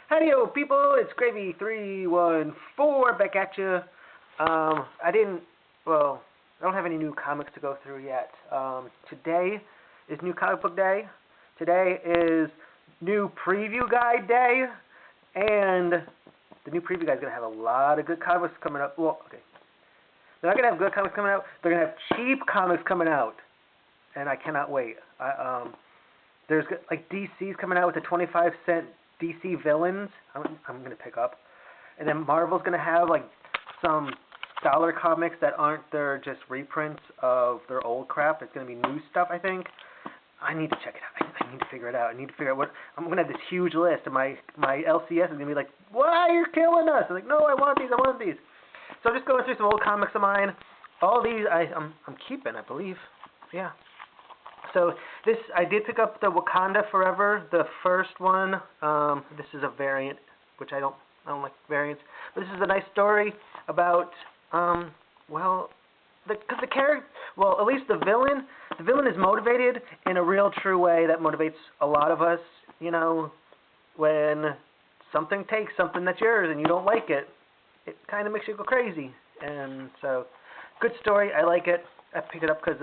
Howdy-o, people. It's Gravy314 back at you. I don't have any new comics to go through yet. Today is New Comic Book Day. Today is New Preview Guide Day. And the new preview guide is going to have a lot of good comics coming up. Well, okay. They're not going to have good comics coming out. They're going to have cheap comics coming out. And I cannot wait. There's like DC's coming out with the 25-cent DC villains. I'm going to pick up. And then Marvel's going to have like some dollar comics that aren't their just reprints of their old crap. It's going to be new stuff, I think. I need to check it out. I need to figure it out. I need to figure out what... I'm going to have this huge list, and my LCS is going to be like, why are you killing us? I'm like, no, I want these. So I'm just going through some old comics of mine. All these I'm keeping, I believe. Yeah. So I did pick up the Wakanda Forever, the first one. This is a variant, which I don't like variants. But this is a nice story about, at least the villain is motivated in a real true way that motivates a lot of us. You know, when something takes something that's yours and you don't like it, it kind of makes you go crazy. And so, good story. I like it. I picked it up because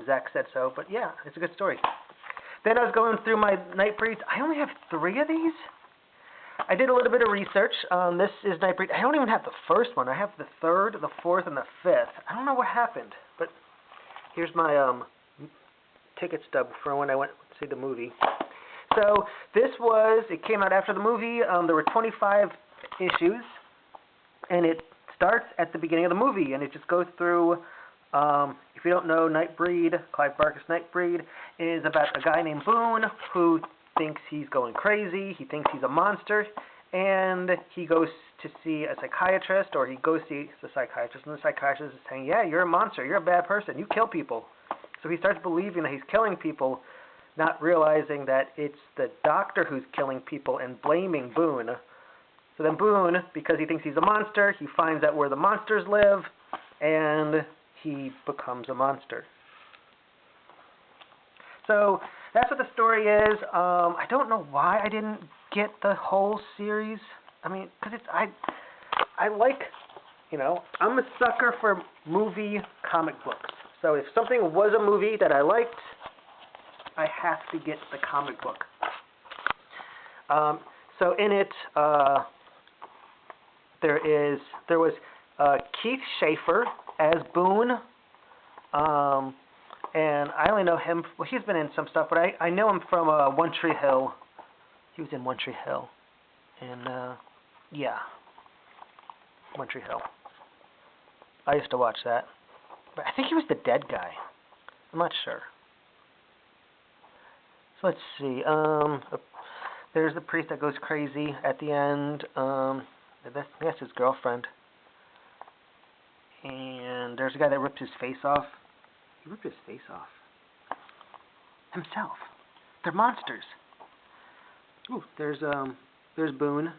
Zach said so, but yeah, it's a good story. Then I was going through my Nightbreeds. I only have 3 of these. I did a little bit of research. This is Nightbreed. I don't even have the first one. I have the 3rd, the 4th, and the 5th. I don't know what happened, but here's my ticket stub for when I went to see the movie. So it came out after the movie. There were 25 issues, and it starts at the beginning of the movie, and it just goes through... if you don't know, Nightbreed, Clive Barker's Nightbreed, is about a guy named Boone who thinks he's going crazy. He thinks he's a monster, and he goes to see a psychiatrist, or he goes see the psychiatrist, and the psychiatrist is saying, yeah, you're a monster, you're a bad person, you kill people. So he starts believing that he's killing people, not realizing that it's the doctor who's killing people and blaming Boone. So then Boone, because he thinks he's a monster, he finds out where the monsters live, and he becomes a monster. So that's what the story is. I don't know why I didn't get the whole series. I mean, because I like, I'm a sucker for movie comic books. So if something was a movie that I liked, I have to get the comic book. So in it, there was Keith Schaefer as Boone, and I only know him, well, he's been in some stuff, but I know him from One Tree Hill. He was in One Tree Hill, and yeah, One Tree Hill. I used to watch that, but I think he was the dead guy. I'm not sure. So let's see, there's the priest that goes crazy at the end. That's his girlfriend. And there's a guy that ripped his face off. He ripped his face off himself. They're monsters. Ooh, there's Boone.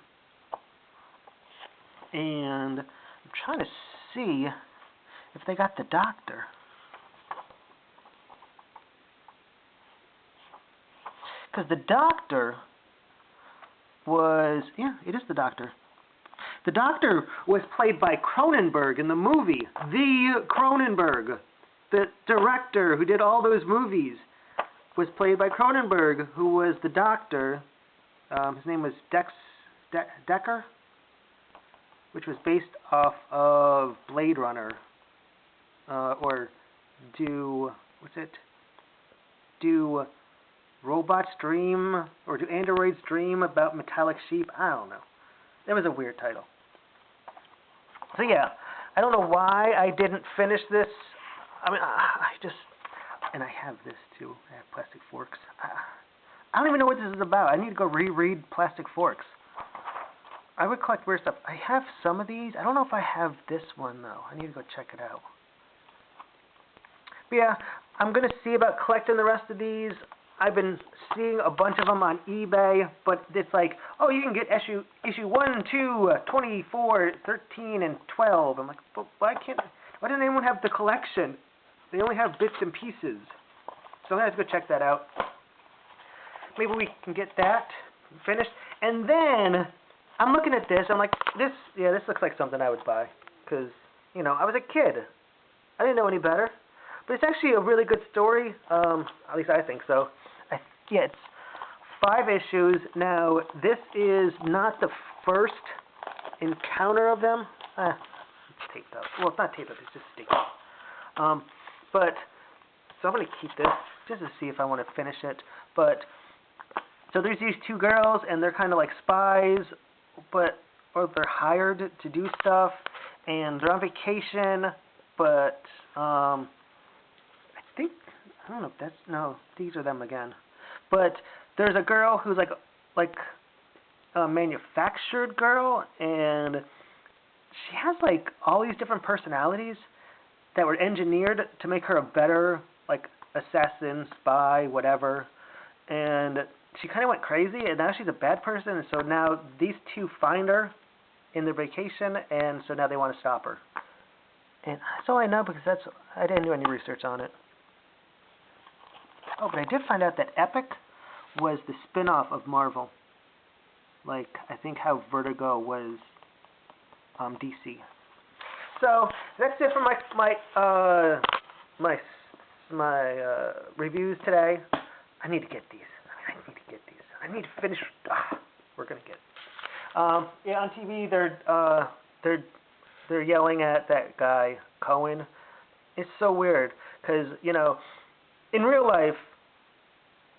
And I'm trying to see if they got the doctor. Because the doctor was, yeah, it is the doctor. The doctor was played by Cronenberg in the movie. The Cronenberg, the director who did all those movies, was played by Cronenberg, who was the doctor. His name was Decker, which was based off of Blade Runner. Do robots dream, or do androids dream about metallic sheep? I don't know. That was a weird title. So yeah, I don't know why I didn't finish this. I mean, and I have this too. I have Plastic Forks. I don't even know what this is about. I need to go reread Plastic Forks. I would collect weird stuff. I have some of these. I don't know if I have this one though. I need to go check it out. But yeah, I'm going to see about collecting the rest of these. I've been seeing a bunch of them on eBay, but it's like, oh, you can get issue 1, 2, 24, 13, and 12. I'm like, but why doesn't anyone have the collection? They only have bits and pieces. So I'm going to have to go check that out. Maybe we can get that finished. And then I'm looking at this. I'm like, this looks like something I would buy. Because, I was a kid. I didn't know any better. But it's actually a really good story. At least I think so. It's 5 issues. Now, this is not the first encounter of them. It's taped up. Well, it's not taped up. It's just sticky. But, so I'm going to keep this just to see if I want to finish it. But, so there's these 2 girls, and they're kind of like spies, or they're hired to do stuff, and they're on vacation, but, I don't know if that's, no, these are them again. But there's a girl who's like a manufactured girl, and she has like all these different personalities that were engineered to make her a better like assassin, spy, whatever. And she kind of went crazy, and now she's a bad person. And so now these 2 find her in their vacation, and so now they want to stop her. And that's all I know because I didn't do any research on it. Oh, but I did find out that Epic was the spin-off of Marvel. Like, I think how Vertigo was DC. So, that's it for my reviews today. I need to get these. I need to finish. We're going to get on TV, they're yelling at that guy, Cohen. It's so weird, because, in real life,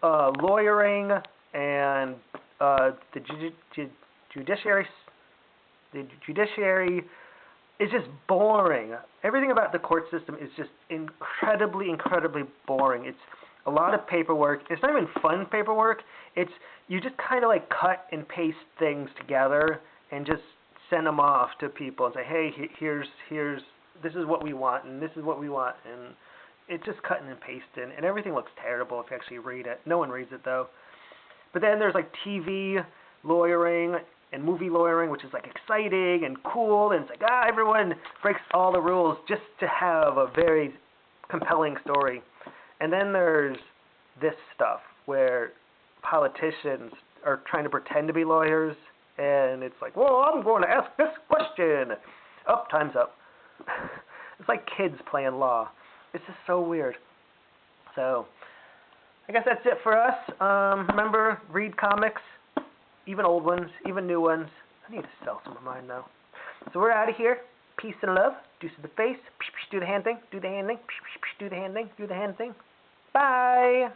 lawyering and the judiciary is just boring. Everything about the court system is just incredibly boring. It's a lot of paperwork. It's not even fun paperwork. It's you just kind of like cut and paste things together and just send them off to people and say, hey, here's this is what we want, and this is what we want, and it's just cutting and pasting, and everything looks terrible if you actually read it. No one reads it, though. But then there's, like, TV lawyering and movie lawyering, which is, like, exciting and cool, and it's like, everyone breaks all the rules just to have a very compelling story. And then there's this stuff where politicians are trying to pretend to be lawyers, and it's like, well, I'm going to ask this question. Time's up. It's like kids playing law. It's just so weird. So, I guess that's it for us. Remember, read comics, even old ones, even new ones. I need to sell some of mine, though. So we're out of here. Peace and love. Deuce to the face. Do the hand thing. Do the hand thing. Do the hand thing. Do the hand thing. Bye.